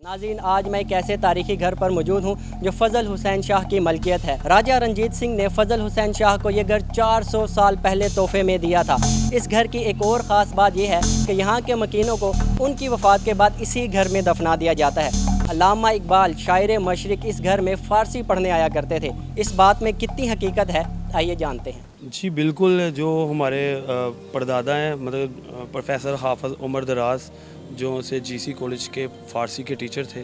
नाज़रीन, आज मैं एक ऐसे तारीखी घर पर मौजूद हूँ जो फ़ज़ल हुसैन शाह की मलकियत है। राजा रणजीत सिंह ने फ़ज़ल हुसैन शाह को ये घर 400 साल पहले तोहफे में दिया था। इस घर की एक और ख़ास बात यह है कि यहाँ के मकीनों को उनकी वफ़ात के बाद इसी घर में दफना दिया जाता है। अल्लामा इकबाल शायर मशरिक़ इस घर में फ़ारसी पढ़ने आया करते थे। इस बात में कितनी हकीकत है, आइए जानते हैं। जी बिल्कुल, जो हमारे परदादा हैं मतलब प्रोफेसर हाफ़िज़ उमर दराज जो से जीसी कॉलेज के फ़ारसी के टीचर थे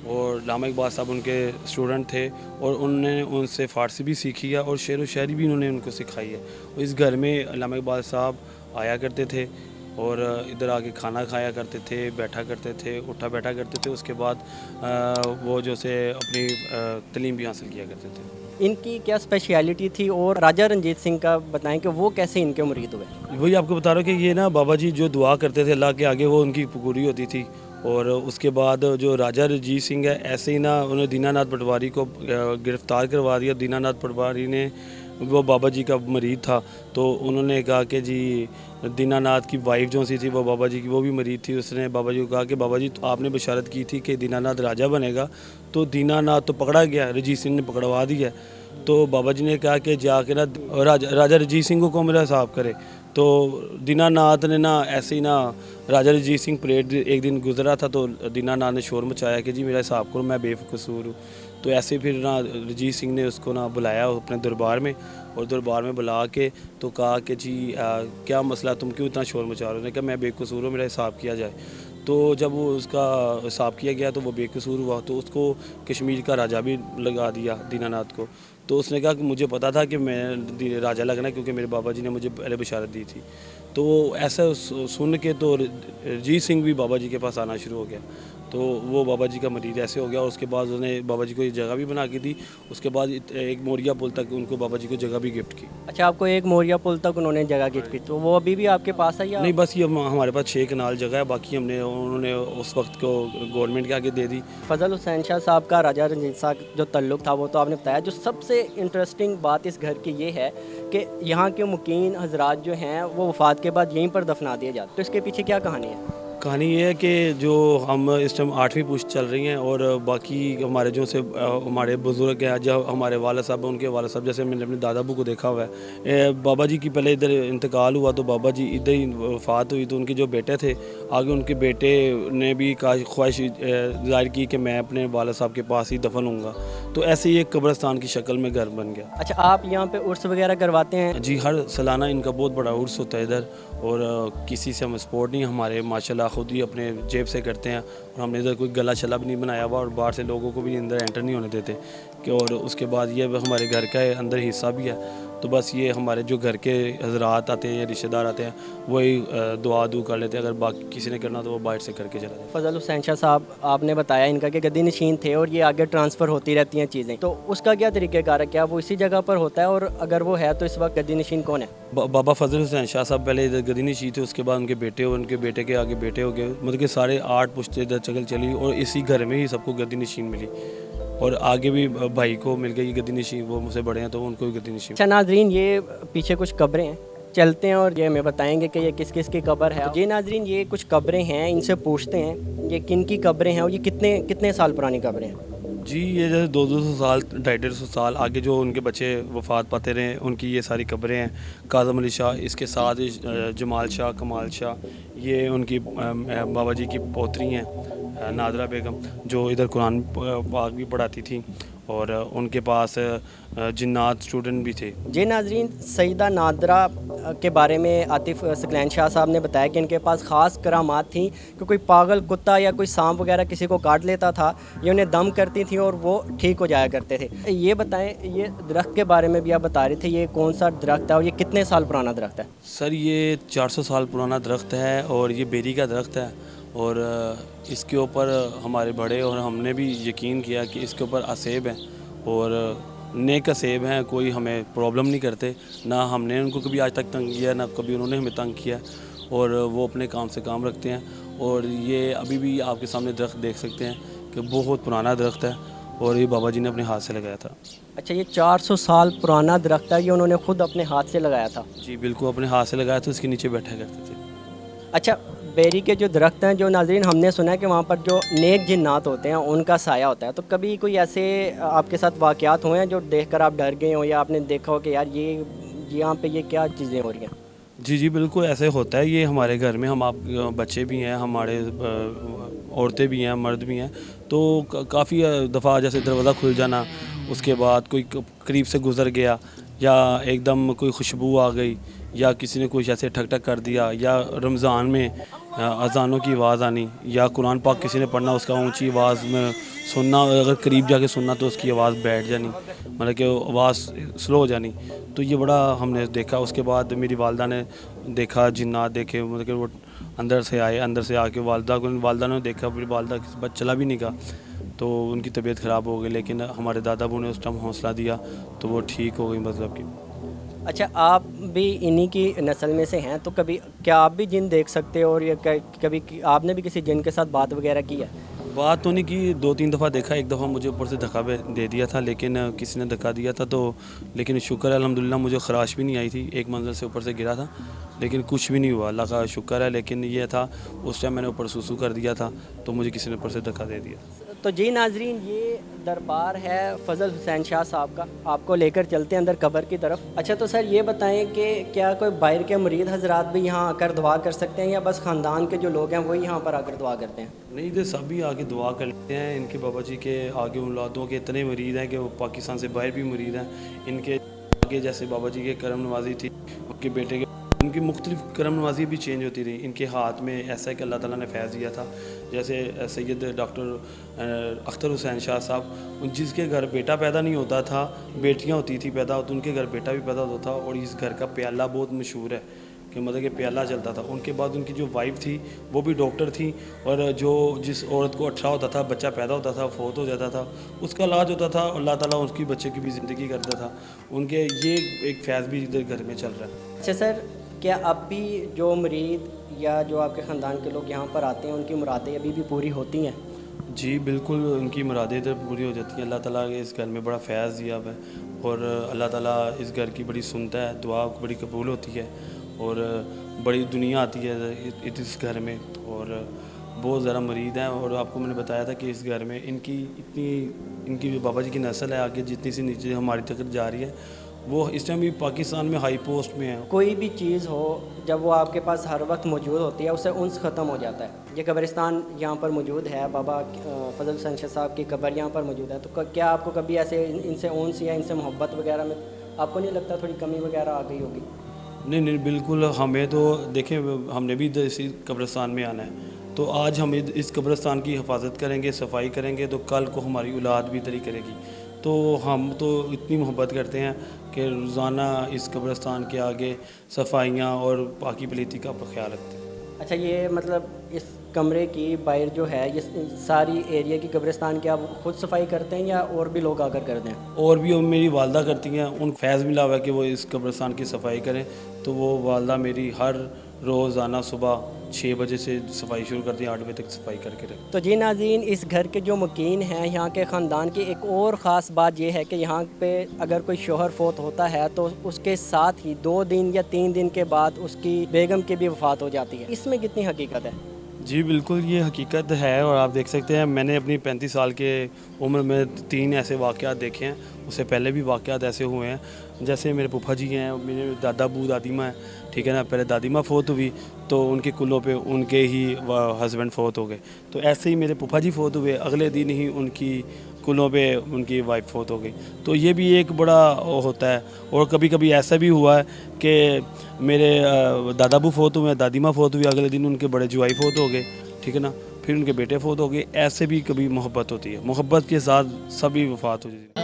और अल्लामा इकबाल साहब उनके स्टूडेंट थे और उन्होंने उनसे फ़ारसी भी सीखी है और शेर व शायरी भी उन्होंने उनको सिखाई है। इस घर में अल्लामा इकबाल साहब आया करते थे और इधर आके खाना खाया करते थे, बैठा करते थे, उठा बैठा करते थे। उसके बाद वो जो से अपनी तालीम भी हासिल किया करते थे। इनकी क्या स्पेशलिटी थी और राजा रणजीत सिंह का बताएं कि वो कैसे इनके मुरीद हुए। वही आपको बता रहा हूँ कि ये ना बाबा जी जो दुआ करते थे अल्लाह के आगे वो उनकी पूरी होती थी। और उसके बाद जो राजा रणजीत सिंह है ऐसे ही ना उन्होंने दीनानाथ पटवारी को गिरफ़्तार करवा दिया। दीनानाथ पटवारी ने वो बाबा जी का मरीद था तो उन्होंने कहा कि जी दीनानाथ की वाइफ जो सी थी वो बाबा जी की वो भी मरीद थी। उसने बाबा जी को कहा कि बाबा जी तो आपने बशारत की थी कि दीनानाथ राजा बनेगा, तो दीनानाथ तो पकड़ा गया, रणजीत सिंह ने पकड़वा दिया। तो बाबा जी ने कहा कि जाके ना राजा रणजीत सिंह को मेरा हिसाब करे। तो दीनानाथ ने ना ऐसे ही ना राजा रणजीत सिंह परेड एक दिन गुजरा था तो दीनानाथ ने शोर मचाया कि जी मेरा हिसाब करो, मैं बेकसूर हूँ। तो ऐसे फिर ना रणजीत सिंह ने उसको ना बुलाया अपने दरबार में और दरबार में बुला के तो कहा कि जी क्या मसला, तुम क्यों इतना शोर मचा रहे हो। उन्होंने कहा मैं बेकसूर हूँ, मेरा हिसाब किया जाए। तो जब वो उसका हिसाब किया गया तो वो बेकसूर हुआ तो उसको कश्मीर का राजा भी लगा दिया दीनानाथ को। तो उसने कहा कि मुझे पता था कि मैं राजा लगना क्योंकि मेरे बाबा जी ने मुझे पहले बशारत दी थी। तो ऐसा सुन के तो रणजीत सिंह भी बाबा जी के पास आना शुरू हो गया। तो वो बाबा जी का मरीद ऐसे हो गया और उसके बाद उन्होंने बाबा जी को एक जगह भी बना के दी। उसके बाद एक मोरिया पुल तक उनको बाबा जी को जगह भी गिफ्ट की। अच्छा, आपको एक मोरिया पुल तक उन्होंने जगह गिफ्ट की, तो वो अभी भी आपके पास है या नहीं? बस ये हमारे पास 6 कनाल जगह है, बाकी उन्होंने उस वक्त को गवर्नमेंट के आगे दे दी। फ़ज़ल हुसैन शाह साहब का राजा रणजीत साहब जो तल्लुक़ था वो तो आपने बताया। जो सबसे इंटरेस्टिंग बात इस घर की ये है कि यहाँ के मुकीन हजरात जो हैं वो वफ़ात के बाद यहीं पर दफना दिए जाते, तो इसके पीछे क्या कहानी है? कहानी ये है कि जो हम इस टाइम 8वीं पुश्त चल रही हैं और बाकी हमारे जो से हमारे बुज़ुर्ग हैं, जो हमारे वाला साहब उनके वाला साहब, जैसे मैंने अपने दादा अबू को देखा हुआ है। बाबा जी की पहले इधर इंतकाल हुआ तो बाबा जी इधर ही वफ़ात हुई। तो उनके जो बेटे थे आगे उनके बेटे ने भी ख्वाहिश ज़ाहिर की कि मैं अपने वाला साहब के पास ही दफन हूँगा। तो ऐसे ही एक कब्रस्तान की शक्ल में घर बन गया। अच्छा, आप यहाँ पे उर्स वगैरह करवाते हैं? जी, हर सालाना इनका बहुत बड़ा उर्स होता है इधर और किसी से हम सपोर्ट नहीं, हमारे माशाल्लाह खुद ही अपने जेब से करते हैं। और हमने इधर कोई गला शला भी नहीं बनाया हुआ और बाहर से लोगों को भी अंदर एंटर नहीं होने देते कि। और उसके बाद ये हमारे घर का अंदर हिस्सा भी है। तो बस ये हमारे जो घर के हजरात आते हैं या रिश्तेदार आते हैं वही दुआ कर लेते हैं। अगर बाकी किसी ने करना तो वो बाहर से करके चला जाए। फ़ज़ल हुसैन शाह साहब आपने बताया इनका कि गद्दी नशीन थे और ये आगे ट्रांसफ़र होती रहती हैं चीज़ें, तो उसका क्या तरीक़ेकार है? क्या वो इसी जगह पर होता है और अगर वो है तो इस वक्त गद्दी नशीन कौन है? बाबा फ़ज़ल हुसैन शाह साहब पहले इधर गद्दी नशीन थे, उसके बाद उनके बेटे और उनके बेटे के आगे बेटे हो गए। मतलब कि सारे 8 पुश्तें इधर चली और इसी घर में ही सबको गद्दी नशीन मिली और आगे भी भाई को मिल गई गद्दी नशीन, वो मुझसे बड़े हैं तो उनको भी गद्दी नशीन। अच्छा नाज़रीन, ये पीछे कुछ कब्रें हैं, चलते हैं और ये हमें बताएंगे कि ये किस किस की कब्र है। जी नाज़रीन, ये कुछ कब्रें हैं, इनसे पूछते हैं ये किन की कब्रें हैं और ये कितने कितने साल पुरानी कब्रें हैं। जी, ये जैसे 200 साल 250 साल आगे जो उनके बच्चे वफ़ात पाते रहे उनकी ये सारी कब्रें हैं। काज़म अली शाह, इसके साथ जमाल शाह, कमाल शाह, ये उनकी बाबा जी की पोतरी हैं नादरा बेगम जो इधर कुरान पाक भी पढ़ाती थी और उनके पास जिन्नात स्टूडेंट भी थे। जी नाज़रीन, सईदा नादरा के बारे में आतिफ़ सकलैन शाह साहब ने बताया कि इनके पास ख़ास करामात थी कि कोई पागल कुत्ता या कोई सांप वगैरह किसी को काट लेता था, ये उन्हें दम करती थी और वो ठीक हो जाया करते थे। ये बताएं, ये दरख्त के बारे में भी आप बता रहे थे, ये कौन सा दरख्त है और ये कितने साल पुराना दरख्त है? सर, ये 400 साल पुराना दरख्त है और ये बेरी का दरख्त है और इसके ऊपर हमारे बड़े और हमने भी यकीन किया कि इसके ऊपर असेब हैं और नेक असेब हैं, कोई हमें प्रॉब्लम नहीं करते। ना हमने उनको कभी आज तक तंग किया, ना कभी उन्होंने हमें तंग किया और वो अपने काम से काम रखते हैं। और ये अभी भी आपके सामने दरख्त देख सकते हैं कि बहुत पुराना दरख्त है और ये बाबा जी ने अपने हाथ से लगाया था। अच्छा, ये 400 साल पुराना दरख्त है, ये उन्होंने खुद अपने हाथ से लगाया था? जी बिल्कुल, अपने हाथ से लगाया था, इसके नीचे बैठा करते थे। अच्छा, بیری کے جو درخت ہیں جو ناظرین ہم نے سنا ہے کہ وہاں پر جو نیک جنات ہوتے ہیں ان کا سایہ ہوتا ہے، تو کبھی کوئی ایسے آپ کے ساتھ واقعات ہوئے ہیں جو دیکھ کر آپ ڈر گئے ہوں یا آپ نے دیکھا ہو کہ یار یہ یہاں پہ یہ کیا چیزیں ہو رہی ہیں؟ جی جی بالکل ایسے ہوتا ہے، یہ ہمارے گھر میں ہم آپ بچے بھی ہیں، ہمارے عورتیں بھی ہیں، مرد بھی ہیں، تو کافی دفعہ جیسے دروازہ کھل جانا، اس کے بعد کوئی قریب سے گزر گیا، یا ایک دم کوئی خوشبو آ گئی، یا کسی نے کچھ ایسے ٹھک ٹھک کر دیا، یا رمضان میں اذانوں کی آواز آنی، یا قرآن پاک کسی نے پڑھنا اس کا اونچی آواز میں سننا، اگر قریب جا کے سننا تو اس کی آواز بیٹھ جانی، مطلب کہ آواز سلو ہو جانی، تو یہ بڑا ہم نے دیکھا۔ اس کے بعد میری والدہ نے دیکھا، جنات دیکھے، مطلب کہ وہ اندر سے آئے، اندر سے آ کے والدہ نے دیکھا، پھر والدہ بس چلا بھی نہیں گا تو ان کی طبیعت خراب ہو گئی، لیکن ہمارے دادا ابو نے اس ٹائم حوصلہ دیا تو وہ ٹھیک ہو گئی، مطلب کہ۔ اچھا، آپ بھی انہی کی نسل میں سے ہیں، تو کبھی کیا آپ بھی جن دیکھ سکتے ہو، اور یا کبھی آپ نے بھی کسی جن کے ساتھ بات وغیرہ کی ہے؟ بات تو نہیں کی، 2-3 دفعہ دیکھا، ایک دفعہ مجھے اوپر سے دھکا دے دیا تھا، لیکن کسی نے دھکا دیا تھا، تو لیکن شکر ہے الحمدللہ مجھے خراش بھی نہیں آئی تھی، ایک منزل سے اوپر سے گرا تھا لیکن کچھ بھی نہیں ہوا، اللہ کا شکر ہے۔ لیکن یہ تھا اس ٹائم میں نے اوپر سوسو کر دیا تھا تو مجھے کسی نے اوپر سے دھکا دے دیا تھا۔ تو جی ناظرین، یہ دربار ہے فضل حسین شاہ صاحب کا، آپ کو لے کر چلتے ہیں اندر قبر کی طرف۔ اچھا، تو سر یہ بتائیں کہ کیا کوئی باہر کے مرید حضرات بھی یہاں آ کر دعا کر سکتے ہیں، یا بس خاندان کے جو لوگ ہیں وہی یہاں پر آ کر دعا کرتے ہیں؟ نہیں، ادھر سبھی آگے دعا کرتے ہیں، ان کے بابا جی کے آگے اولادوں کے اتنے مرید ہیں کہ وہ پاکستان سے باہر بھی مرید ہیں، ان کے آگے جیسے بابا جی کے کرم نوازی تھی، ان کے بیٹے کے، ان کی مختلف کرم نوازی بھی چینج ہوتی رہی، ان کے ہاتھ میں ایسا ہے کہ اللہ تعالیٰ نے فیض دیا تھا، جیسے سید ڈاکٹر اختر حسین شاہ صاحب، جس کے گھر بیٹا پیدا نہیں ہوتا تھا، بیٹیاں ہوتی تھی پیدا، تو ان کے گھر بیٹا بھی پیدا ہوتا تھا، اور اس گھر کا پیالہ بہت مشہور ہے کہ مطلب کہ پیالہ چلتا تھا۔ ان کے بعد ان کی جو وائف تھی وہ بھی ڈاکٹر تھی، اور جس عورت کو 18 ہوتا تھا، بچہ پیدا ہوتا تھا، فوت ہو جاتا تھا، اس کا علاج ہوتا تھا، اللہ تعالیٰ اس کی بچے کی بھی زندگی کرتا تھا، ان کے یہ ایک فیض بھی ادھر گھر میں چل رہا ہے۔ اچھا سر، کیا اب بھی جو مرید یا جو آپ کے خاندان کے لوگ یہاں پر آتے ہیں ان کی مرادیں ابھی بھی پوری ہوتی ہیں؟ جی بالکل، ان کی مرادیں ادھر پوری ہو جاتی ہیں، اللہ تعالیٰ کے اس گھر میں بڑا فیض دیا ہوا ہے، اور اللہ تعالیٰ اس گھر کی بڑی سنتا ہے، دعا بڑی قبول ہوتی ہے، اور بڑی دنیا آتی ہے اس گھر میں، اور بہت زیادہ مرید ہیں۔ اور آپ کو میں نے بتایا تھا کہ اس گھر میں ان کی جو بابا جی کی نسل ہے آگے جتنی سی نیچے ہماری تک جا رہی ہے، وہ اس ٹائم بھی پاکستان میں ہائی پوسٹ میں ہیں۔ کوئی بھی چیز ہو جب وہ آپ کے پاس ہر وقت موجود ہوتی ہے، اسے انس ختم ہو جاتا ہے۔ یہ قبرستان یہاں پر موجود ہے، بابا فضل حسین شاہ صاحب کی قبر یہاں پر موجود ہے، تو کیا آپ کو کبھی ایسے ان سے انس یا ان سے محبت وغیرہ میں آپ کو نہیں لگتا تھوڑی کمی وغیرہ آ گئی ہوگی؟ نہیں بالکل، ہمیں تو دیکھیں، ہم نے بھی اسی قبرستان میں آنا ہے، تو آج ہم اس قبرستان کی حفاظت کریں گے، صفائی کریں گے، تو کل کو ہماری اولاد بھی ادھر ہی کرے گی، تو ہم تو اتنی محبت کرتے ہیں کہ روزانہ اس قبرستان کے آگے صفائیاں اور پاکی پلیتی کا خیال رکھتے ہیں۔ اچھا، یہ مطلب اس کمرے کی باہر جو ہے، یہ ساری ایریا کی قبرستان کی آپ خود صفائی کرتے ہیں یا اور بھی لوگ آ کر کرتے ہیں؟ اور بھی میری والدہ کرتی ہیں، ان فیض ملا ہوا ہے کہ وہ اس قبرستان کی صفائی کریں، تو وہ والدہ میری ہر روزانہ صبح 6 بجے سے صفائی شروع کرتی ہیں، 8 بجے تک صفائی کر کے رکھیں۔ تو جی ناظرین، اس گھر کے جو مکین ہیں یہاں کے خاندان کی ایک اور خاص بات یہ ہے کہ یہاں پہ اگر کوئی شوہر فوت ہوتا ہے تو اس کے ساتھ ہی 2 دن یا 3 دن کے بعد اس کی بیگم کی بھی وفات ہو جاتی ہے۔ اس میں کتنی حقیقت ہے؟ جی بالکل، یہ حقیقت ہے، اور آپ دیکھ سکتے ہیں میں نے اپنی 35 سال کے عمر میں 3 ایسے واقعات دیکھے ہیں، اس سے پہلے بھی واقعات ایسے ہوئے ہیں، جیسے میرے پھپھا جی ہیں، میرے دادا ابو دادی ماں ہیں، ٹھیک ہے نا، پہلے دادی ماں فوت ہوئی تو ان کے کلوں پہ ان کے ہی ہسبینڈ فوت ہو گئے، تو ایسے ہی میرے پھپھا جی فوت ہوئے، اگلے دن ہی ان کی کلوں پہ ان کی وائف فوت ہو گئی، تو یہ بھی ایک بڑا ہوتا ہے۔ اور کبھی کبھی ایسا بھی ہوا ہے کہ میرے دادا ابو فوت ہوئے ہیں، دادی ماں فوت ہوئی، اگلے دن ان کے بڑے جوائی فوت ہو گئے، ٹھیک ہے نا، پھر ان کے بیٹے فوت ہو گئے، ایسے بھی کبھی محبت ہوتی ہے، محبت کے ساتھ سبھی وفات ہو جاتی ہے۔